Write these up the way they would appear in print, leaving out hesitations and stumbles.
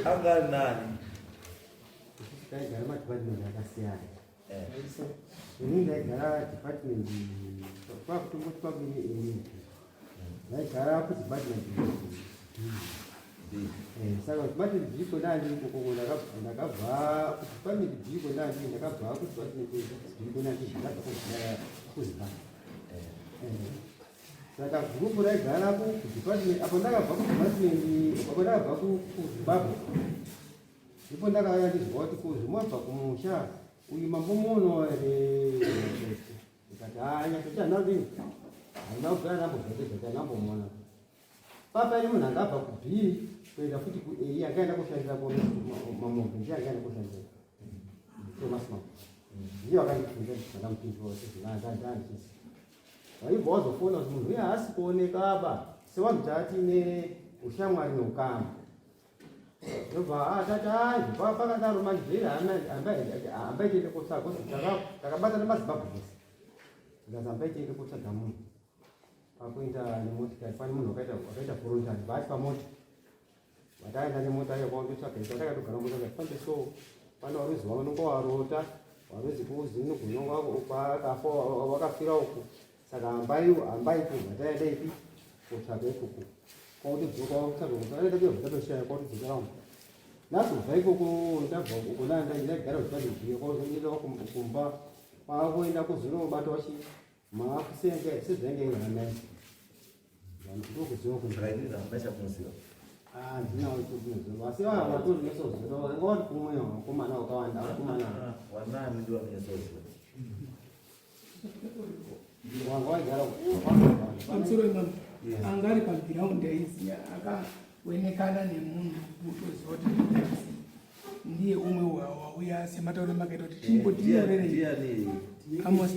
Anga nani? Gara department yakasiyana. Ini gara department kwa ini. Gara department. Saka department jiko nani kukungula ndakabva department jiko nani ndakabva department jiko nani ndakabva kuzibva. Saka group raigara ku department apo ndakabva ku department apo ndakabva ku Zimbabwe. Ipo ndakaya ndizwa kuti kuzimabva kumusha uyu mambomono ikatanya tichanavini haina nambo zvete nambomona papa iri munhu angabva ku B kuenda futi ku A akaenda kushandira mamovha ndiye akaenda kushandira Thomas Mann ndiye akandifundisa zvakamupinzwa kuti zvinandandandisi waibva wazofona kuti munhu uye haasi kuonekaba sewanzvati neushamwari neukama Tata hayi pakadaro manje vheri hamba itiende kotsvaga kuti takabata nemazimbabwe ese ndikazi hamba itiende kotsvaga munhu pakuenda nemotikari pane munhu wakaita forontani vati pamota vataenda nemota iyo kwaundotsvaga ita takatogara mota fande so pane waruzi vanonga warota waruzi kuuzi kunyonga kwakafa wakafira uku saka hambaipo vataenda ipi kotsvaga ikoko kwautidzoka wakutsvaga kuti anoita kuyovatatoshaya kwautidzoka wangu nazobva ikoko ndabva ukunanda ndagara zvipadizviyo kwauzondienda kumba kwakuenda kuzonobata wachi maakusenga sezvainge ihanai vanhu kutokuziva kunzvaidira ambaisha kuziva ndinawo ikuziva asi vatori nesoziva ngawati kumwe vakomana wakawanda vakomana wanani ndiwa nesoziva wanga waigara pamusoro imama angari pagiraundi aiziya akaonekana nemunhu utoziva kuti ndiye umwe wauya sematauro makaita kuti timbotinyorerei Amos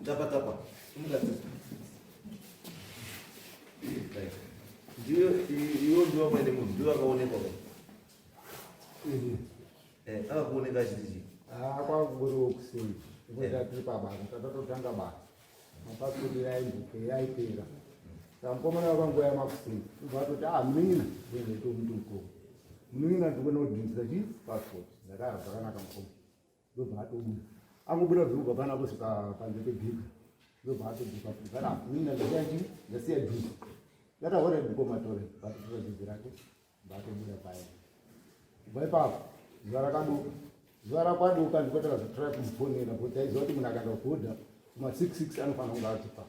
Tapatapa ndiyo iwo ndiwa mwene munhu ndiwo akaonekwa akakuoneka chitichi kwakugoriwo kuseni ikoita tiri pabasa tatatotanga basa mapasipoti yaipera saka mukomana wakanguva yamakuseni ubatoti muningina ndomutuko muningina ndikonodhinzira chi passport ndakaya zvakanaka mukoma ndobva atobuda angobuda zvirubva pana kusvika panze pebhika ndobva atobhika gara muningina ndasiyachi ndasiya dhuku yataura dhuko matore batotodzidzi rake batobuda paya kubva ipapo zuva rakaduka zuva rakwaduka ndikotaka zvatara kumufonera kuti aiziva kuti munhu akaenda kugodha kuma66 anofanira kunge atipa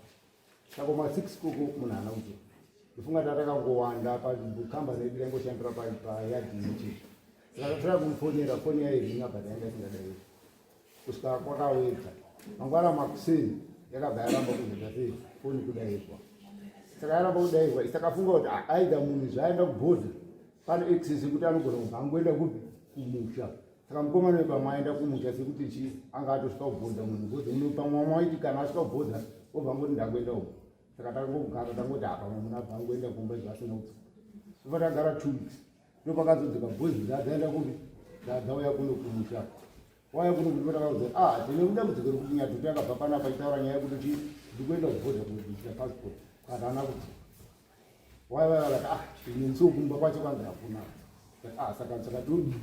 saka kuma6 koko munhu haana kuto ndifunga kuti atakangowanda pakamba redu raingoshandira payadhi ichii saka tatara kumufonera foni yairhinga but yainga isingadai kusvika kwakawedza mangwana makuseni yakabva yaramba kuzoita sei foni kudairwa saka yaramba kudairwa isakafunga kuti aida munhu zvaaenda kubhodha pane access yekuti anogona kubva angoenda kupi kumusha saka mukomana wepamaenda kumusha sekuti chi anga atosvika kubhodha munhu kuti pamwe waiti kana asvika kubhodha obva ngoti ndakuenda uku saka tangogara tangoti apa muna bva angoenda kumba zvasina kuti sofa tagara 2 weeks ndopakazodzoka bhozi dzaenda kupi dzauya kuno kumusha waya kuno kuti patakaudza tine kudambudziko rekuti nyatutu yakabva panapa itaura nyaya yekuti chi ndikuenda kubhodha kuita passport kana ana kuti wayavakati ine nsokumba kwacho kwanzi hakuna saka todi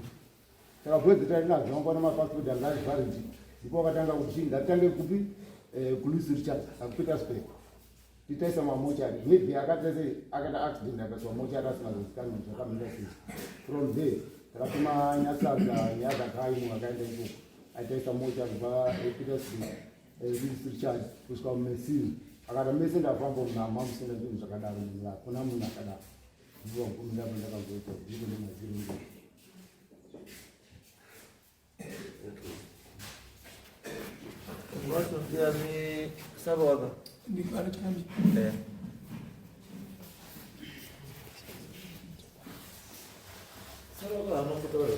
saka bhodzi tainadzo wangona mapasipoti anga ari valid ndipo wakatanga kuti ngatitange kupi kulusi richard akupetersburg titaisa mamochari maybe akaita accident akaiswa mochari asina kuzikanwa zvakamira sei from there takatuma nyatsaga nyaya dzakaimwe akaenda ikoko aitaisa mochari kubva petersburg kulusi richard kusvika kumesini akati mese ndafamba munhama musina zvinhu zvakadaro kuna munhu akadaro ndiwo mukomindabo ndakazoita zviro nemaziro wasofiyani sabawaka ndikubara chikambi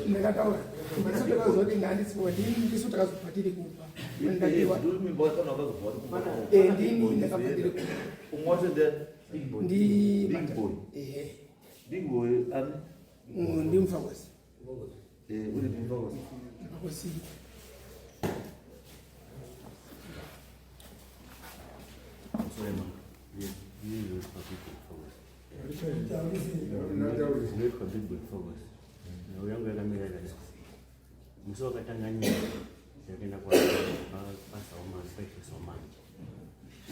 ndakataura ndisotakauzoti ndandisiwo takazobva tiri kupa ndini ndakabva tiri kupa ndi Big boy. ndi mufawasi uri kumva Akosi. Suleiman, you use for people forward. Wait for people forward. Na uyangu ya kamera ya msoka Tanzania yakenda kwa pasa Oman, pesa Oman.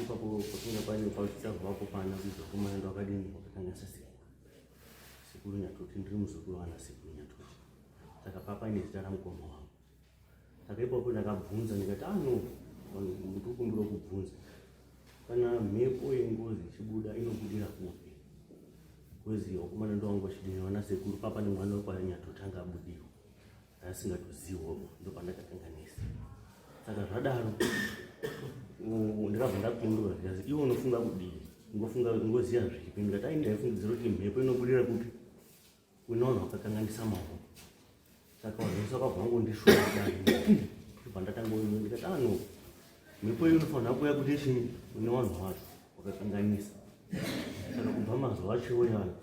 Ipo kutunga kwa ni pauti za wako pana hizo kama ndo akadini wakatanga sasa. Sikuru nyatuti ndiri muzukuru wana sikuru nyatuti. Saka papa ini zitara mkomo wangu. Saka ipo kuna kabvunza nikati mtu kumbura kubvunza. Kana mhepo yengozi chibuda inobudira kupi kweziyo kumana ndo wangu chidini wana sekuru papa ni mwana kwa nyatotanga budiwa asingatoziwo ndo pandakakanganisa saka zvadaro ndikabva ndapindura ndikazi iwo unofunga kudii ngoziya zvipi ndikati ai ndaifungidzira kuti mhepo inobudira kupi unoona wakakanganisa maoko saka wazvisa kwabva ngondishoa kubva ndatangoino ndikati mhepo iyo unofanira kuuya kuti chini une vanhu vacho wakakanganisa saka kubva mazuva achiwo yayo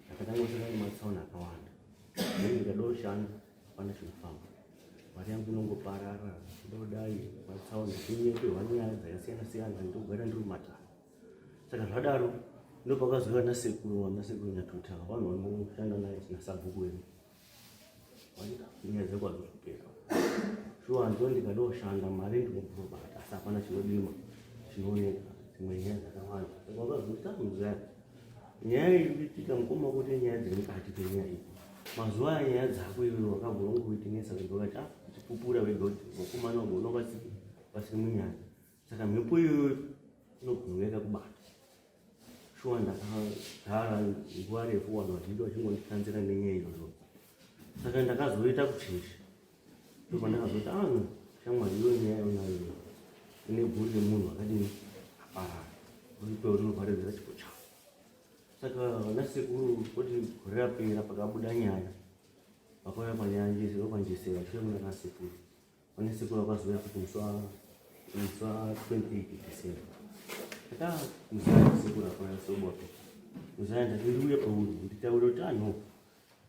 ndakatangosangana nematsaona akawanda ndikadooshanda hapana chinofamba mari yangu inongoparara ndodai matsaona ndinyeperwa nyaya dzakasiyana siyana ndogara ndiri mumatara saka zvadaro ndopakazoiva nasekuru nyatota vanhu vanoshanda naye nasabhuku wedu nyaya dzekwazozvipera shuwa ndo ndikadooshanda mari ndinobata asi hapana chinodima chinooneka dzimwe nyaya dzakawanda saka wakazoita muzaya nyaya irikiitika mukoma kuti nyaya dzemukati penyaya iyi mazuva aya nyaya dzako iwe wakabvura ungoitenesa wegokati uchipupura wega kuti mukomana wangu unopasiri munyaya saka mhepo iyoyo inogona yakakubata shuwa ndakagara nguva refu vanhu vazhinji vachingondikanzira nenyaya iyoyo saka ndakazoita kuchechi ndopa ndakazoti shamwari iyo nyaya yonayo ine bhuri remunhu akadini aparara uipeuri unoparedzera chipo chavo saka nasekuru kuti gore rapera pakabuda nyaya vakauya panyanjese vapanjesera shure kuna nasekuru pane sekuru vakazouya kuti muswa 28 December aka muzaya sekuru akauya sobope muzaya ndati ndiuye pauri nditaure kuti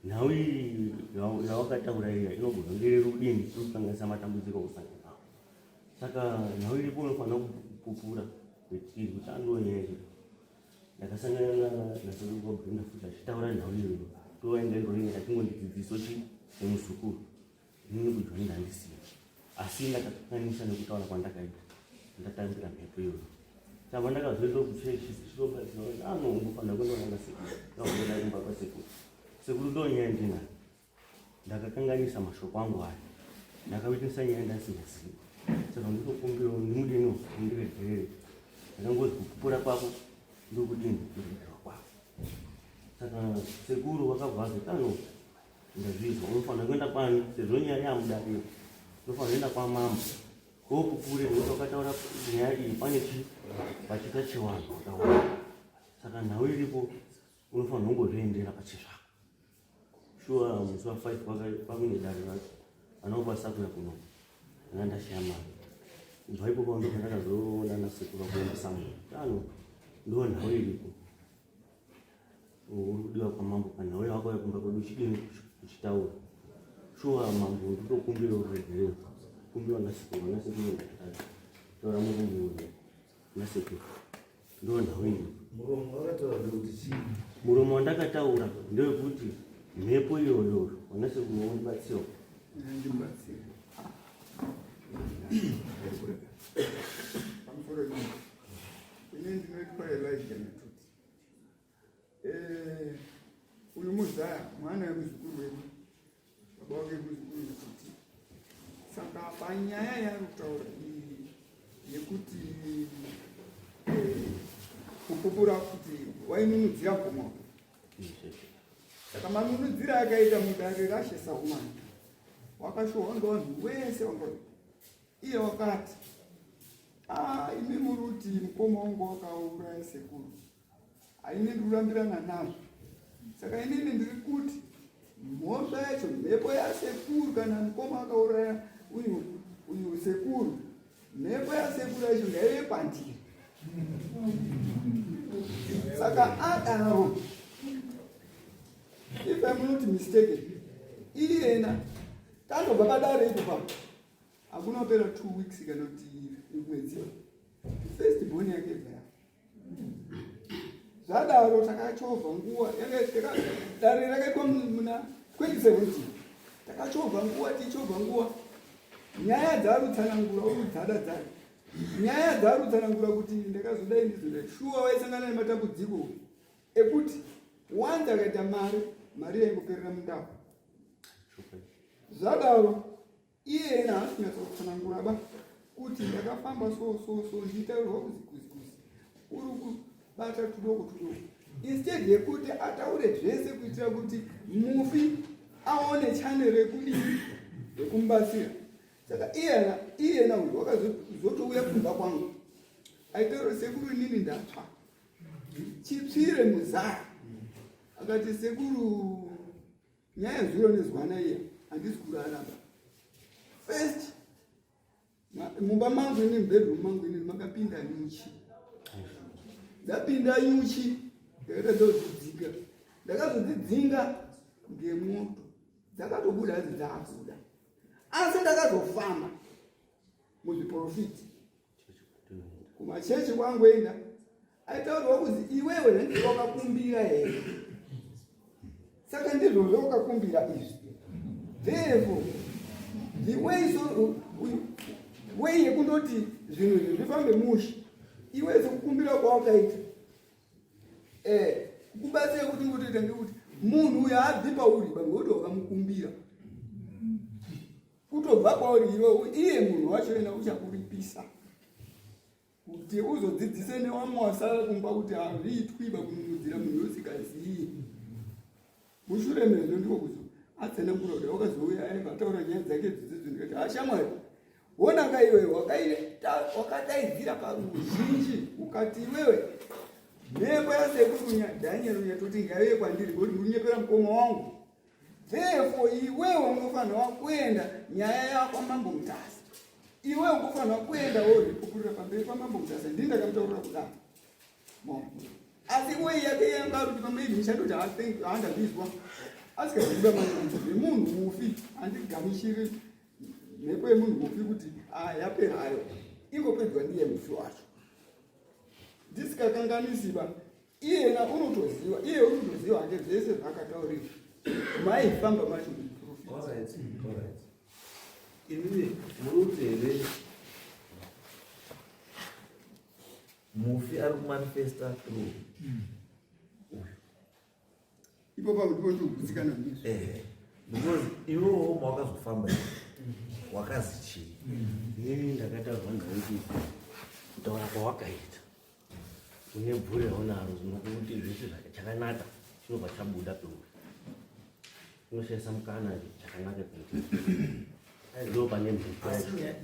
nhau iyi yawakataura iya inogona ngere rudini kukanganisa matambudziko kusangana nawo saka nhau iripo unofanira kupupura kuti andonyeri ndakasangana nasekuru Brenda futi achitaura nhau iyoyo tovaendairorine atingondidzidziso chi nemuzukuru inini kudya ndandisiya asi ndakakanganisa nekutaura kwandakaita ndatambira mhepo iyoyo saka ndakazoita kuchechi ungofanira kuendaona nasekuru ndakuenda kumba kwasekuru sekuru ndonyaya ndinayo ndakakanganisa mashoko angu aya ndakaitisa nyaya ndasingazivi saka nditokumbira ndimudino ndiregerere ndakangozi kupupura kwako ndokudini kuregerwa kwako saka sekuru vakabva azoti ndazvizwa unofanira kuenda kwani sezvo nyaya yamudariro unofanira kuenda kwamama kopupure nekuti wakataura nyaya iyi pane chi pachita chevanhu vakawanda saka nhau iripo unofanira kungozviendera pachezvako shuwa musi wa5 kwamine dare racho anobasa kuya kuno ndandashama kubva ipo pando pandakazoona nasekuru kuendesa munhu ndo nhau iripo urudiwa kwamambo kanhau yakauya kumba kwedu chidini kuchitaura shuwa mambo nditokumbira uregerero kumbiwa nasekuru taura murumbiro nasekuru ndo nhau iripo muromo wandakataura ndewekuti mhepo iyoyo wanasekuru undibatsira pamusoro ine ndinoitwa Elijah Nyatuti uyu muzaya mwana wemuzukuru wedu baba wake muzukuru Nyatuti saka panyaya yari kutaura iyi yekuti kupupura kuti wainunudzira gomo saka manunudzira akaita mudare rashesa umani wakashohwa ngevanhu wese iye wakati imi muruti mukoma wangu wakauraya sekuru haine ndirurambirana nazvo saka inini ndiri kuti mhosva yacho mhepo yasekuru kana mukoma akauraya uyu sekuru mhepo yasekuru yacho ngaive pandiri saka adaro if I'm not mistaken iyena tandobva padarepo pa hakunopera 2 weeks kanoti mwedzi first born yake bva zvadaro takachovha nguva dare rakaitwa muna 2017 takachovha nguva tichovha nguva nyaya dzarutsanangura urudzadadzana nyaya dzarutsanangura kuti ndakazodai ndizodai shuwa waisangana nematambudziko ekuti wanzi akaita mari yaingoperera mundau zvadaro iyena haasi kunyatsakutsanangura ba kuti ndakafamba so ndichitaurirwa kuzikuzi uri kubata tudoko instead yekuti ataure zvese kuitira kuti mufi aone chane rekumubatsira. Saka iyena uyu wakazotouya kumba kwangu aitaura sekuru inini ndatsva chipsire muzara akati sekuru nyaya zuro nezwana iya handisi kuraraba first mumba mangu ini bedroom mangu ini makapinda nyuchi ndapinda nyuchi ndakazodzidzinga ngemoto dzakatobuda hadzi dzaabuda asi ndakazofamba muzviprofiti kumachechi kwangoenda aitaurwa kuzi iwewe henzi wakakumbira here saka ndizvo zvawakakumbira izvi therefore the way yekundoti zvinhu izvi zvifambe mushi iwe sekukumbira kwawakaita kubatsira kuti ngotoita ngekuti munhu uyo haabvi pauri bangoti wakamukumbira kutobva kwauri iwe iye munhu wacho ena uchakuripisa kuti uzodzidzise newamwe wasara kumba kuti hazviitwi bakununudzira munhu usikaziyi mushure mezvo ndiko kuzo atsanangura kuti wakazouya aibva ataura nyaya dzake dzidzidzo ndikati ashamwari wonanga iwe wakadaidzira paruzhinji ukati iwewe mhepo yasekuru dhanieri yatoti ngaive kwandiri ngoti ndikunyepera mukoma wangu therefore iwewe unofanirwa kuenda nyaya yako mambo mutasi iwewe unofanirwa kuenda woripupurira pamberi pamambo mutasi ndindakamutaurira kudaro asi wei yake yangaruti pamaivi ndichandoti handabizwa asikaziva mamunhu mufi handigamishiri mhepo yemunhu mufi kuti yaperayo ingopedzwa ndiye mufi wacho ndisikakanganisiba iyena unotoziva iye unotoziva hande zvese zvakataurira maifamba macho inini muruti here mufi ari kumanifesta through ipopa ndipo ndikugutsikana ndizvo because iwewo mawakazofamba wakazi chii inini ndakataurwa ndauti kutaura kwawakaita une bvuri raunaro zvinoti kuti zvese chakanaka chinobva chabuda peuri unoshaisa mukana chakanaka ndo pane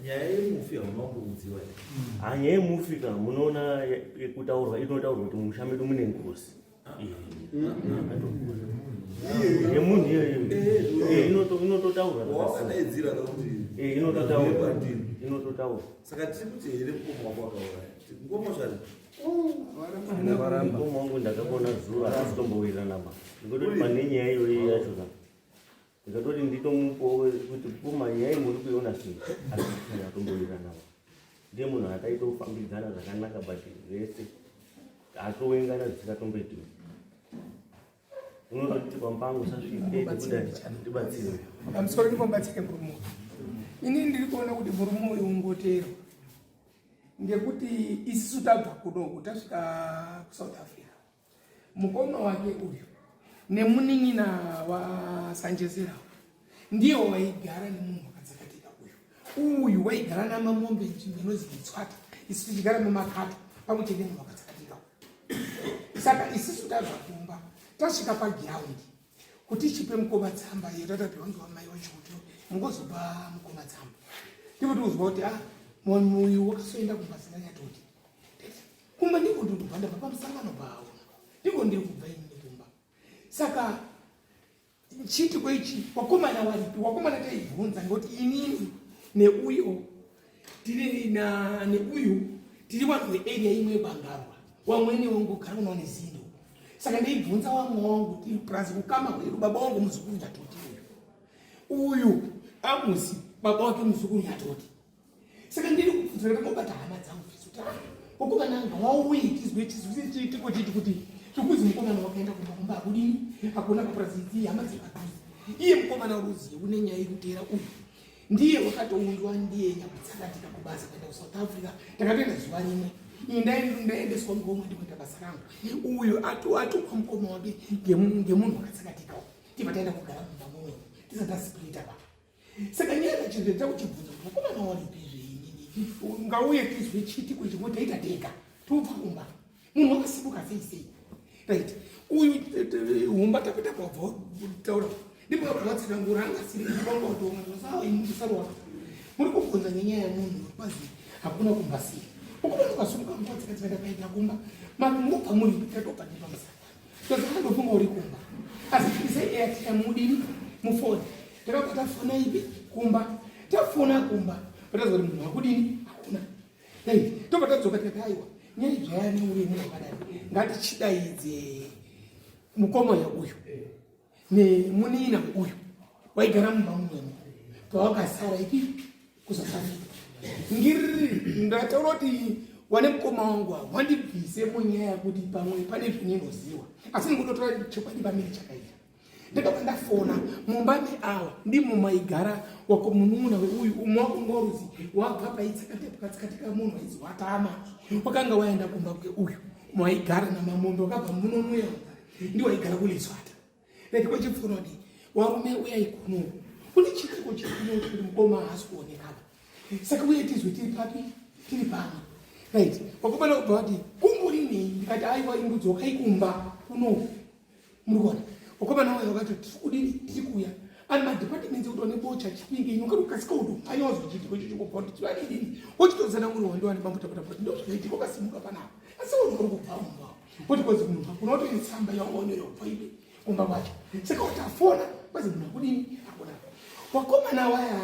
nyaya yemufi haunambomudziwa nyaya yemufi ka munoona kutaurwa inotaurwa kuti musha medu mune ngozi yemunhu iyoyo inototaurwa wakadaidzira kuti inototaurwa saka tiri kuti here mukoma wako wakauraya mukoma zvati mukoma wangu ndakabona zuva asitombowirirana ma ndikototi pane nyaya iyoyi yachona ndikatoti nditomupowo kuti puma nyaya muri kuiona sei asiaa tombowirirana ndiye munhu ataitofambidzana zvakanaka but zvese atowengana zvisikatomboitiwa unototi pampangu sasvike kudai ndibatsire pamusoro ndimbobatsire murume ini ndiri kuona kuti murume uyu ungoteerwa ngekuti isisu tabva kunoku tasvika kusouth africa mukoma wake uyu nemunin'ina wasanjezerawo ndiyo waigara nemunhu wakadzakatika uyu waigara namamombe nzvimbo inonzi itswata isu tichigara memakato pamwe chete munhu wakadzakatika saka isisu tabva kumba tasvika pagiraundi kuti chipe mukoma tsamba iyo tatapiwa ngewamai wacho kuti mungozopa mukoma tsamba ndipo tiuzwa kuti munhu uyu wakasoenda kumbatsi ndanyatoti kumba ndiko ndondobva ndabva pamusangano pawo ndiko ndiri kubva ini nekumba saka chitiko ichi wakomana waripi wakomana taibvunza ngekuti inini neuyo neuyu tiri vanhu vearea imwe yebangarwa wamwene wongogara unaone zindo saka ndaibvunza wamwe wangu plus kukama kwedu baba wangu muzukuru ndatoti uyu uyu amusi baba wake muzukuru yatoti saka ndiri kubvunza ndakangobata hama dzangu kuti mukomana anga wauye tizwechitiko chiti kuti tikuzi mukomana wakaenda kumba akudini akuna kapurazidzi hama dzepatuzi iye mukomana uruziye une nyaya yekutera uyu ndiye wakatoundwa ndiye nyakutsakatika kubasa kuenda kusouth africa takatoenda zuva rimwe ndaendeswa ngomwe ndikuita basa rangu uyu atukwa mukoma wake ngemunhu wakatsakatika tima taenda kugara mumba momwe tisatasiplita pa saka nyaya chinhu takuchibvunza kuti mukomana waripizveinini ngauye tizwe chitiko chimwe taita tega tobva kumba munhu wakasimuka sei right uyu humba tapita kwabva taura ndipo kwatsika nguranga siri bongo to sawa imusarwa muri kubvunza nyaya yemunhu kwazi hakuna kumbasi ukubona kwasuka mbatsi katsika kaita kumba mamupha muri katopa ndipa msaka saka ndofunga uri kumba azikise airtime mudini mufoni takapata fona ipi kumba tafona kumba patazori munhu hakudini hakuna hey topata dzoka takaiwa nyaya dzayani uri munhu akadai ngatichidaidze mukoma uyu nemunina uyu waigara mumba mumwemo pawakasara ipi kusasafika ngiriri ndataura kuti wane mukoma wangu wandibvise munyaya yekuti pamwe pane zvininoziva asi ndingototora chokwadi pamiri chakaita ndakabva ndafona mumba meawa ndimo maigara wakomunun'una weuyu umwe wakungoruzi wabva paitsakatika munhu aizi watama wakanga waenda kumba kweuyu maigara namamombe wakabva munomuya ndiwaigara kulezvata reke kwachipfuno di warume uyai kuno kune chitiko chikuno kuti mukoma haasi kuonekapa saka uye tizwe tiri papi tiri pamwe right wakubana kubva kuti kumburinei ndikati aiwa imbudzokai kumba kuno muri kuona wakubana wayo wakati tikudini tiri kuya ani madhipatimenti ekuti one bocha chipinge inonga kukasika kuti anyawazwa chitiko chichikubva kuti chivadidini wochitozana muri wandiwani bambutapatapati ndozvakaitiko kasimuka panapa asi uri kuri kubva mumba kuti kwazi munhu hakuna kuti itsamba yaonero paibe kumba kwacho saka utafona kwazi munhu hakudini hakuna wakomana waya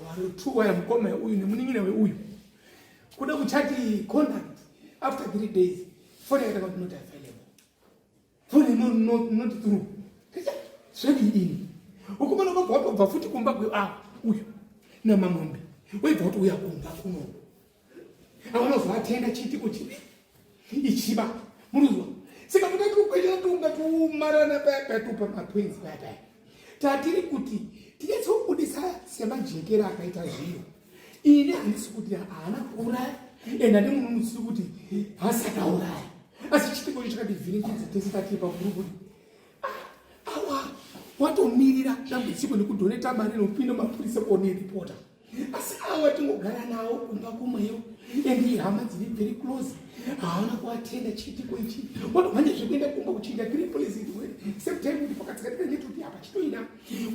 waritu waya mukoma uyu nemuning'ina weuyu kuda kuchati contact after 3 days foni yakatanga kuti not available foni not through zvedidini ukomana kwabva watobva futi kumba uyu namamombe waibva kuti uya kumba kuno avanozoatenda chitiko chipi ichiba munuzwa saka mutatiukweshera tunga tumarana payapatupa mapwenzi payapaya tatiri kuti tinetsokubudisa semajekera akaita zviro ine handisi kuti haana kuuraya ende handi munhu musiri kuti hasakauraya asi chitiko cho chakati vhiringidza tese tatiri pakuru kuti awa watomirira dambudziko nekudhoneta mari inopinda mapurisa kuoneripota asi awa tingogara nawo kumba kumweyo ende ihama dziri very close haana kuatenda chitiko ichi watomhanya zvekuenda kumba kuchiita kriplesiwe septime kuti pakatikatika netoti apa chitoina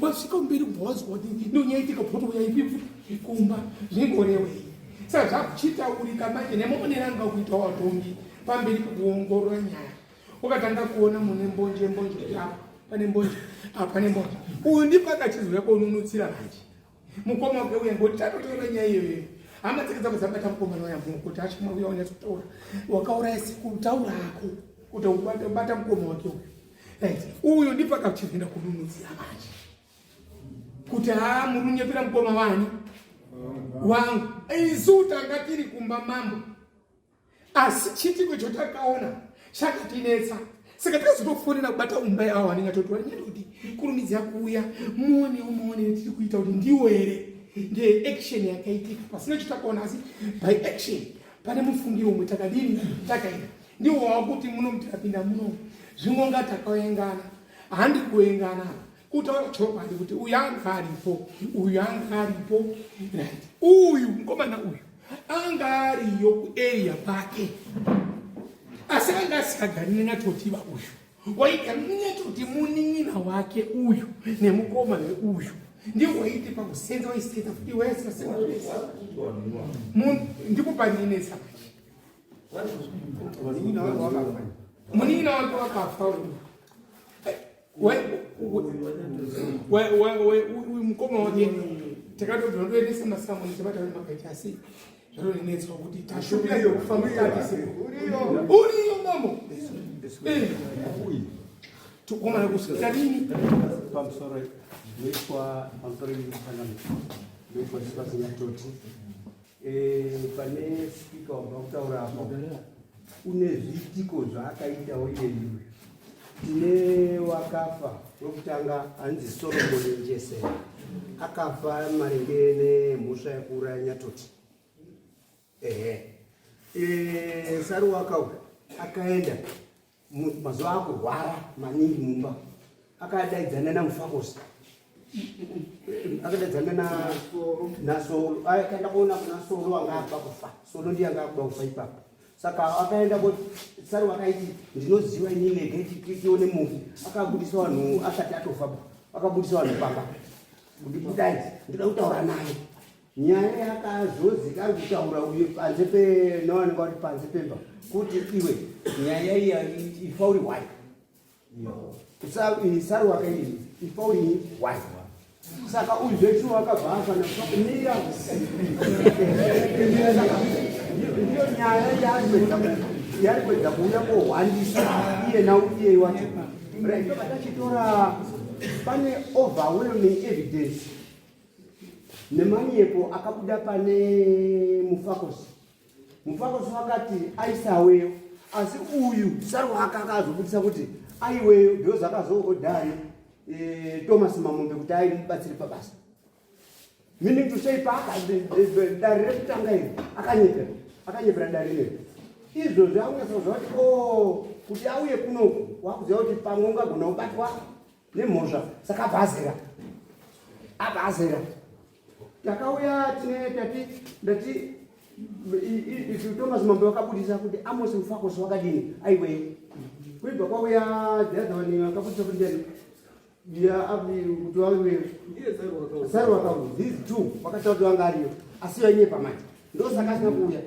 wasvika mberi kubva wazwa kuti ndonyaitika poto yaipifu kumba zvingorewei saka zvakuchitaurika manje nemuoneranga kuita watongi pamberi pekuongorora nyaya wakatanga kuona mune mbonje kuti apa pane mbonje apa pane mbonje uyu ndipakachizouya kuonunutsira manje mukoma wake uya ngoti tatotora nyaya iyoyo hama dzake dzabva dzabata mukomana waya munhu kuti achimwa uya unyatsotaura wakauraya sikutaurako kuti ubata mukoma wake uyu right uyu ndipakachizoenda kununutsira manje kuti murunyepera mukoma wani wangu isu tanga tiri kumba mambo asi chitiko chotakaona chakatinetsa saka takazotofonera kubata umba yawo anenge atotora nyati kuti kurumidzi yakuuya muone tiri kuita kuti ndiwo here ndeaction yakaitika pasina chotakaona asi by action pane mufungiro umwe takadini takaita ndiwo wakuti munomutirapinda muno zvingonga takaengana handi kuengana kutaura chopandi kuti uyu anga aripo right uyu mukomana uyu anga ariyo kuarea pake asi anga asikagari nenatotiva uyu waigara nenatoti muning'ina wake uyu nemukoma weuyu ndiwo waiti pakusenza waisenza futi waisingasenza ndikupaninesa muning'ina wake wakafa uyu mukoma wake takatobva ndoendesa masamoni tabatari makaita asi zvatonenetswa kuti tashumira yokufamukatise uriyo mamo tukomana kusvika rini pamusoro noitwa Anthony Mfanani, noitwa Sipasi Nyatoti. Pane spika wabva kutaura apo une zviitiko zvaakaitawo iyeyu. Tine wakafa wekutanga anzi Solomon Njesera, akafa maringe nemhosva yekuuraya Nyatoti. Saruwaka akaenda mazuva akurwara maningi mumba, akadaidzana naMufakosi, akadaidzana naSolo, akaenda kuona kuna Solo anga akuda kufa. Solo ndiye anga akuda kufa ipapo. Saka akaenda Saruwaka akaiti ndinoziva inini ndege tione mufi. Akabudisa vanhu asati atofa, akabudisa vanhu pamba kuti budai ndinoda kutaura naye. Nyaya yakazozika kutaura uye panze penawanenge kuti panze pemba kuti iwe nyaya iyi ifauri wai Saruwaka iyi ifauri wai. Saka uzvechu wakabva afana kumira ndiyo nyaya yari kwedza kuuya kohwandisa iye nauye wacho. Toka tachitora pane overwhelming evidence nemanyepo akabuda pane Mufakosi. Mufakosi wakati aisaweyo, asi uyu Saruwaka akazobudisa kuti aiweyo because akazoodhari Thomas Mamombe kuti aibatsiri pabasa. Meaning to say dari rekutanga iri akanyepera dari rero. Izvozvo akunyatsozva kuti kuti auye kunoku wakuziva kuti pamwe ungagona kubatwa nemhosva, saka abvazera. Takauya ndati Thomas Mambe wakabudisa kuti Amos Mufakosi wakadini aiweyo. Kuibva kwauya dzadhavani wakabudisa kuti kuti waiweyo Saruwaka. These two wakataura kuti wanga ariyo asi vainye pamanje, ndosaka asina kuuya.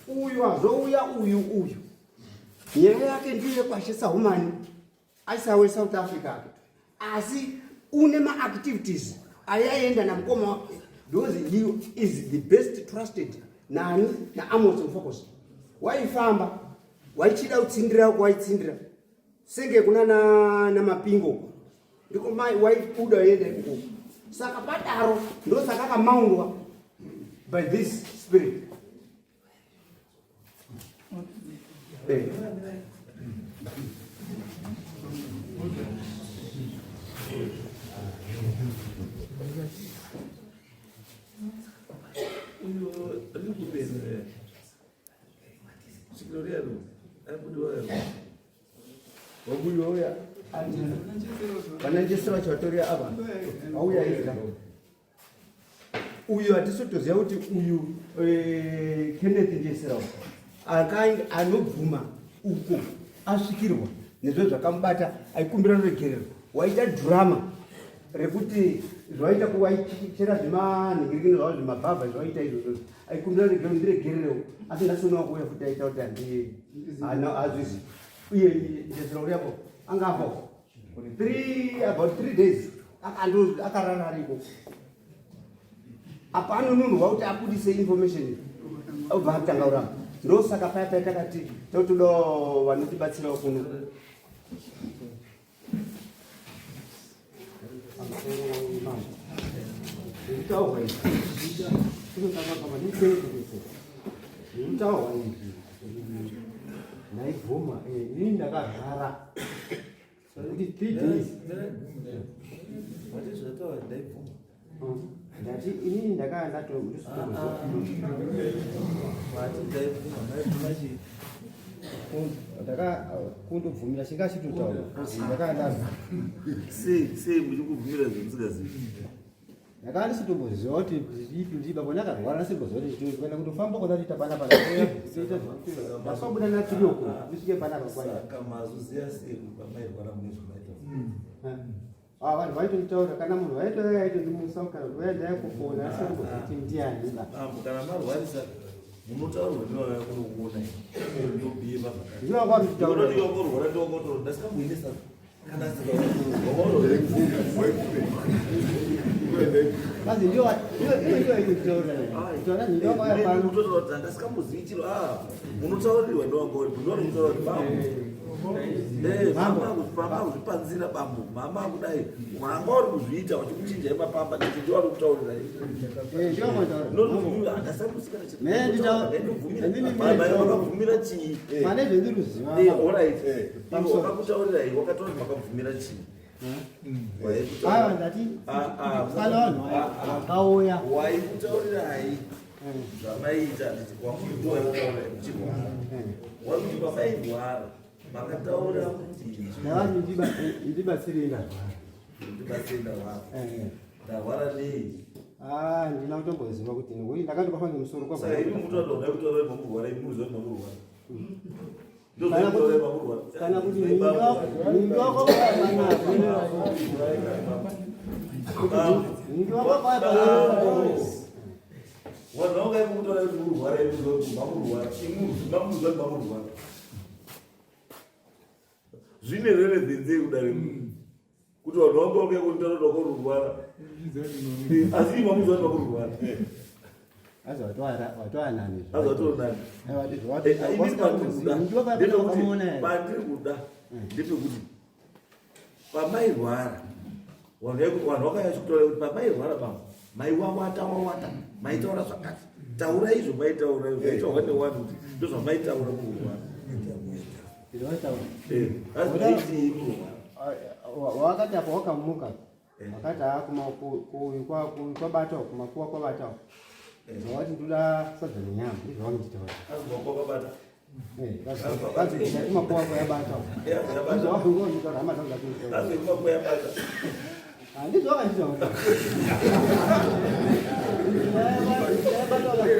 Uyu azouya uyu nyaya yake ndiye kwashisa humani aisawe South Africa, asi une ma-activities ayaenda namukoma because he is the best trusted nani naAmos Mufakosi. Waifamba waichida kutsindira waitsindira senge kuna namapingo ndiko mai waibuda yenda ikoko. Saka padaro ndosaka akamaundwa by this spirit. Wabuyoya kana Njesera chatoria ava auya ega uyu atisotoziva kuti uyu Kenneth Njesera anobvuma uko asvikirwa nezvo zvakamubata aikumbira ruregerero. Waita drama rekuti zvaita kuwaichera zvemanhingirikino zvavo zvemabhabha zvaita izvozvo aikumbira ruregerero ndiregerero, asi ndasinowa kuuya kuti aita kuti hazvizi. Uye Njesera uriapo angapo about 3 days akarara ariko. Apa anonunhwa kuti abudise information obva atanga kuramba. Ndosaka paya takati totoda vanotibatsirawo kuno. Ndaibvuma inini ndakagara kuti 3 days ndati inini kundobvumira chingachitotaura ndakandazva sei muri kubvumira zvemusingazivi. ndakanga ndisitomboziva kuti ndibaba ndakarwara ndasimboziva kuti kuenda kundofamba kwandaita panapa ndasabuda natirioko ndisvike panapa mazoziya sei pamairwara mune zvomaita vanhu vaitonditaura kana munhu vaitoya aitondimusa kana vaendaya kufona asingoti ndiani kana marwarisa munotaurwa nevaya kunokuona ndobhiva ndivangorwara ndasingamboinesa kana Basi ndio ikitaura. Tuna ndio kwa pano. Mtoto ndasikamuzii chiro munotaurirwa ndowangori ndinotaura mama kuzvipanzira bambo mama kudai mwanga uri kuzviita wachikuchinja mapamba ndicho wari kutaurira wakabvumira chii wakakutaurirai wakataura makabvumira chii waikutaurirai zvamaita wakuti pamairwara makataura kuti ndibatsirira ndarwara nei ndina kutomboziva kuti ngoi ndakandokwafa ngemusoro saka iri mutoda kutaura mamurwara iri muziva mamurwara kana kuti ningi wako wanonga kutora kuti urwara iri mamurwara imuziva mamurwara zvine relevance kudare kuti vanhu vange kuntaura kurwara asi imamuziva kurwara bandiri kuda ndepekuti pamairwara vanhu vakanyatsokutora kuti pamairwara bambo maiwawata maitaura zvakati taura izvo maitaura maitaurwa newanhu kuti ndozvamaitaura kurwara wakati apo wakamuka wakati kwabatawo kumakuwa kwabatawo wati ndoda sadza nenyama ndizvo wangechitaura kumakuwa kwayabatawo ndizvo wangongitaura hama dzangu ndizvo wakanditaura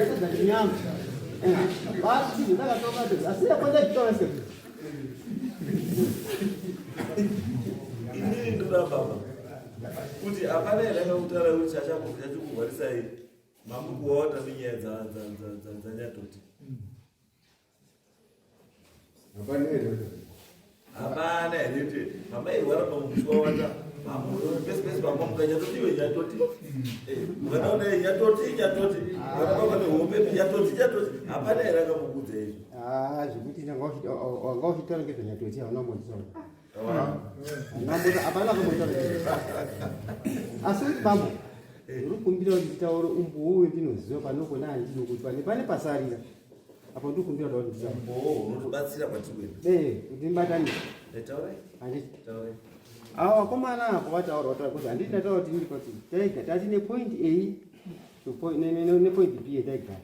sadza nenyama basi ndakatoka asiya kwenda chitaura sike inini ndoda baba kuti hapana here akakutaura kuti achakugwarisai mamukuwaota nenyaya dzanyatoti hapana here kuti mamairwara pamukuwawata pesi pamamuka nyatoti nyatoti vanaona nyatoti vanababa nehope nyatoti hapana here akamukudza izvo zvekuti wanga uchitaura ngezvenyatoti haunambondisaura hapana akambotaura asi kuti bambo uri kumbira kuti nditaure umbowo wendinoziva panogona handino kuti pane pasarira apo ndiri kumbira kuti unotobatsira kwatikuenda kuti ndibatanise vakomana apo vataura kuti handiti ndataura kuti ndiri kuti tati nepoint a nepoint b yataigara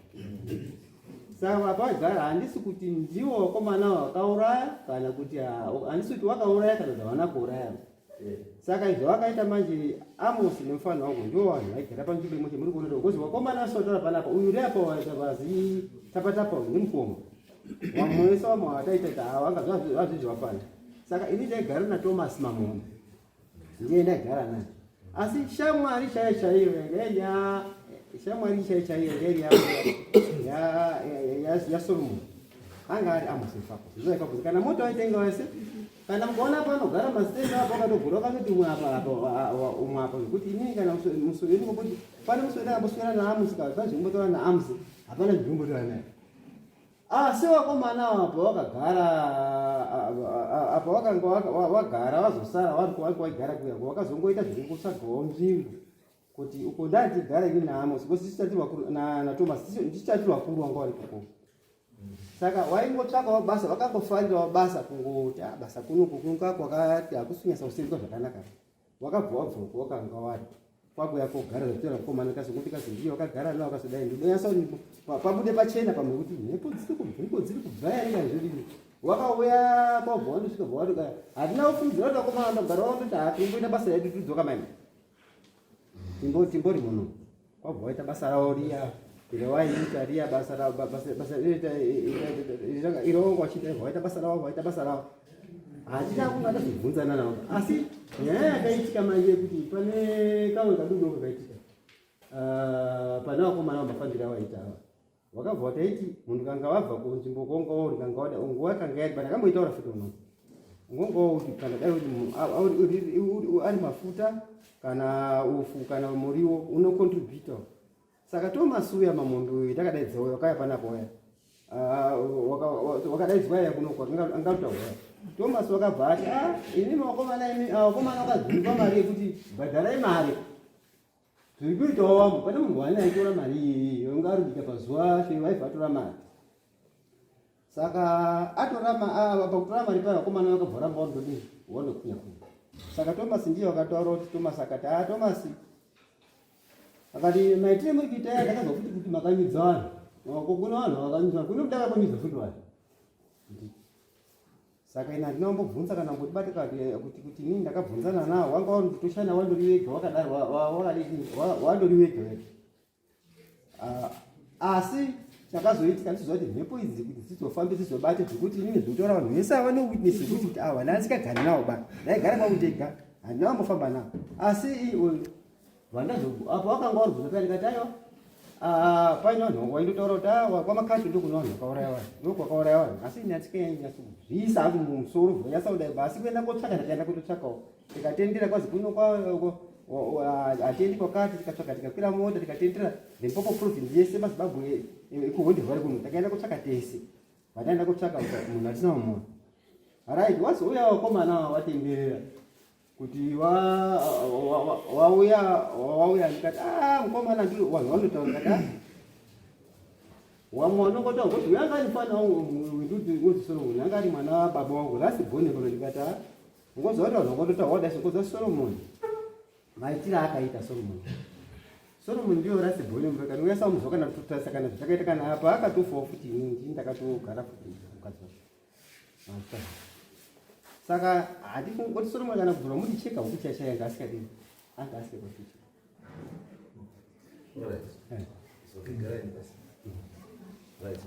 saka pagara handisi kuti ndiwo vakomana vakauraya kana kuti handisi kuti wakauraya kana kuti havana kuuraya saka izvo vakaita manje Amosi nemufana wangu ndio vanhu vaigara panzvimbo imwe muri kuona kuti vakomana vasotora panapa uyu uri apa vazi tapatapa nemukoma vamwe vese vamwe vataita vanga zvazvizvavapanda saka ini ndaigara naThomas Mamomo ndiye ndaigara naye asi shamwari chaiyo shamwari chaiyo yaSolomon anga ari Amosi Fako zvaikabuzi kana moto waitenga wese kana mukaona panogara masitenda apo akatovhura kanoti umwe apa zvekuti inini kana musori kuti pane musori akamboswera naAmosi kazvimbotora naAmosi hapana zvimbotora naye asi vakomana apo vakagara apo vakanga vagara vazosara vaigara kuya vakazongoita zvekungosagawo nzvimbo kuti uko ndatigara ini naAmosi kosi naThomas ndichitati vakuru vanga vari kukoko saka waingotsvakawo basa vakangofarirawo basa kungoti basa kunoku kunga kwakati hakusinyasa kuseenza zvakanaka wakabva wabvoko wakanga wari kwakuya kogara zvakutora mukomana kazokuti kazondiyo wakagara nawo wakazodai ndinonyasa pabude pachena pamwe kuti nhepo dziri kubva here kaizvodini wakauya kwabva wandosvika bva wati hatina kufungidzira kuti vakomana vandogara wandoti hatimboita basa redu tudzoka maini timbori muno kwabva waita basa ravo riya irawaita riya basa irongo achita vaita basa ravo hatina kungada kubvunzana navo asi nyaya yakaitika manje kuti pane kamwe kadudo kakaitika pane vakomana vamafambira vaita ava vakabva vataiti munhu kanga vabva kunzvimbo konga uri kanga wada nguva kanga yati bana kamboitaura futi unoku ngongo kana dai ari mafuta kana ufu kana muriwo unocontribute. Saka tomasuya mamondo itakadaidzawo yakaya panapo ya wakadaidzwa ya kuno angataura Thomas wakabva ati ini makomana imi wakomana wakazvipa mari yekuti bhadharai mari zviri kuitawo wamo pane munhu wani aitora mari iyoyo ungarudika pazuva vaibva atora mari. Saka atora pakutora mari paya wakomana wakabva ramba wandodini wandokunya kunya. Saka Thomas ndiye wakataura kuti Thomas akati Thomas akati maitire muri kuita ya ndakazwa kuti makanyudza vanhu kuna vanhu vakanyudza kuno kudaka kwanyudza futi vanhu. Saka ina ndinombobvunza kana ngotibatika kuti inini ndakabvunzana nawo wanga wandotoshana wandori wega wakadaro wandori wega wega. Asi chakazoitika ndichizwa kuti mhepo idzi kuti dzizofambe dzizobate zvekuti inini zvinotaura vanhu vese vane witness kuti ava ndasikagari nawo bana ndaigara pangu ndega handina wambofamba nawo. Asi apo wakanga waribvunza paya ndikati aiwa paine vanhu waindotaura kuti kwamakati ndokuno vanhu vakauraya vanhu ndokwakauraya vanhu asi nyatsokuziisa hangu mumusoro bvonyasa kudai basi kuenda kotsvaka ndakaenda kutotsvakawo tikatendera kwazi kuno atiendi kwakati tikatsvaka tikakwira mota tikatendera Limpopo province yese maZimbabwe kuhondivhare kuno takaenda kutsvaka tese vataenda kutsvaka munhu atisina mumwe right wazouya wakomana watenderera kuti wauya ndikati mukomana ndiro vanhu vanotaura ndikati wamwe wanongotaura kuti uyo anga ari mufana wangu wenduti Solomon anga ari mwana wababa wangu last born kuno ndikati ngoziva kuti vanhu vangototaura wadasi ngoziva Solomon maitiro akaita Solomon ndiyo last born mveka niuyasa muzwa kana kutotasa kana zvakaita kana apa akatofawo futi inini ndini ndakatogara futi mukadzi wacho. Saka handikungoti Solomon kana kubvura mundicheka huku chashaya anga asikadini anga asikakwaficha. All right. So okay, gara ini pas. Right.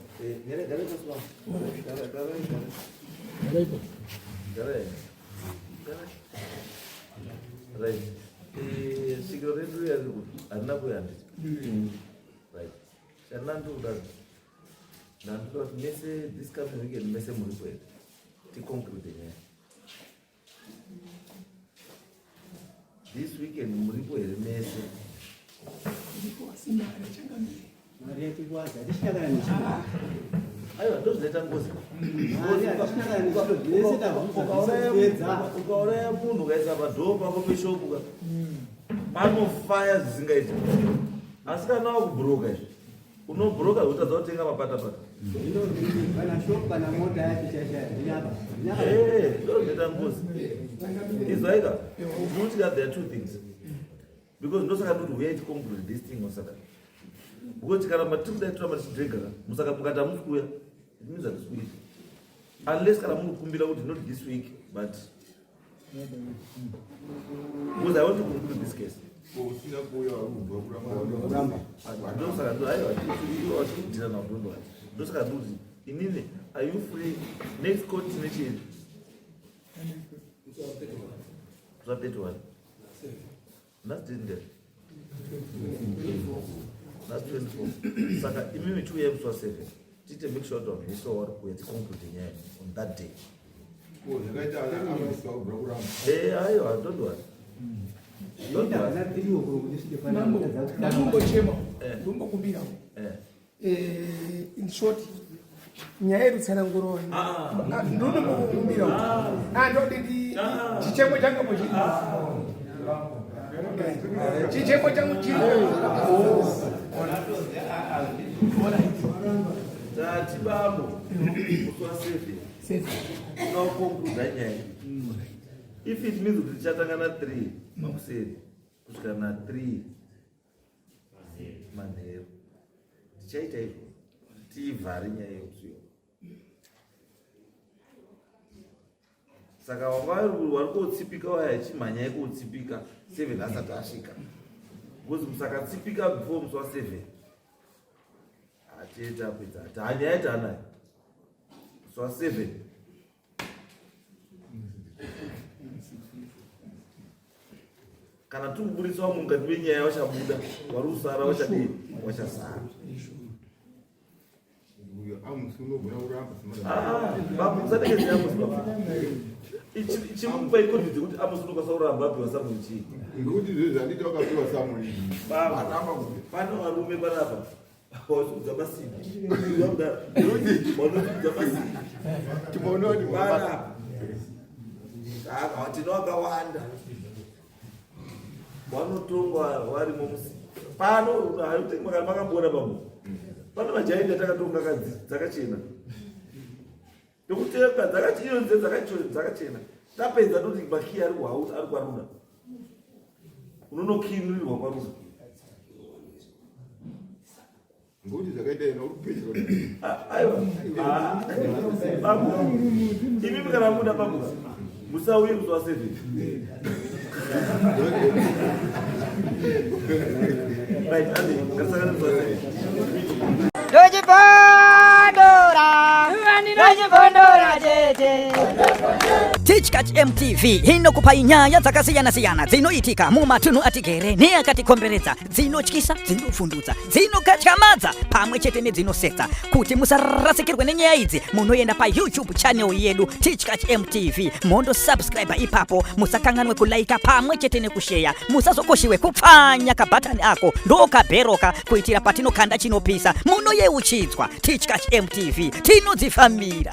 Gara pas bang. Gara. Right. Cigarette itu ya dulu. Arna pun ada. Right. Karena tu dah. Nanti kalau mese discuss lagi, mese mulu pun. Ti conclude ya. This weekend muripo mese. Mari yake kwanza ndishikana nishika. Ayo ndo zileta ngozi. Ukauraya munhu ukaisa padhopa pako peshopu panofaya zvisingaiti. Asi kana wakubhuroka izvi unobhuroka utadza kutenga mapatapata. Kana shopu kana mota yake chashaya nyaba. Ndo zileta ngozi. Izwaika unoti there are two things. Because ndosaka kuti we had conclude this thing on Saturday. Because kana matikuda tura machidrega musaka mukata mukuya it means that this week unless kana mukumbira kuti not this week but because I want to conclude this case. Usina kuya Kuramba. Ndosaka ndo ayo ndira na bondo. Ndosaka kuti inini are you free next court nation? So that one. That's the That's 24. Saka imimi 2 years or 7. Tite make sure to we saw what we concluding on that day. Ayo, don't worry. Ndumbokumbira in short nyaya yerutsananguro ndindombokumbira ndodidi chichemo changu chiri chichemo changu chiri Tati babo kuswa safe unokonkluda nyaya. If it means kuti tichatangana 3 makuseri kusvika na 3 manheru tichaita izvo tiivhare nyaya yekusiyo. Saka wanga wari kutsipika waya achimhanya yekutsipika 7 asati asvika because musakatsipika before musi wa 7 atieta apedza ati hanya yaita anayo musi wa 7 kana tikuburisa mukati menyaya wachabuda wari kusara wachadii wachasara. Babu musadekedzera musi chimupa ikonvidze kuti amusunuka sauramba apiwa Samuel chii ngekuti zvezvi anditi wakapiwa Samuel pana varume panapa wasudza masimbi wanodza masimbi timaonani panapa tino wakawanda vanotongwa varimo musi pano makamboona pamwe pana majainda takatonga kadzi dzakachena tokutenga dzakachiyonze dzakachena tapedza toti makiya ari kwaruna unonokinurirwa kwaruna ngekuti zvakaita ina uri kupedzwa aiwa imimi kana muda pamuza musauye kuzi wasevheti right ande ngasakana kuzi wasevheti Teachcat MTV inokupa nyaya dzakasiyana-siyana dzinoitika mumatunhu atigere neakatikomberedza, dzinotyisa, dzinofundutsa, dzinokatyamadza pamwe chete nedzinosetsa. Kuti musarasikirwe nenyaya idzi, munoenda pa YouTube channel yedu Teachcat MTV, mondo subscribe ipapo, musakanganwe kulaika pamwe chete nekushare, musazokoshiwe kupfanya kabhatani ako ndokabheroka kuitira patinokanda chinopisa munoyeuchidzwa. Teachcat MTV tinodzifamira.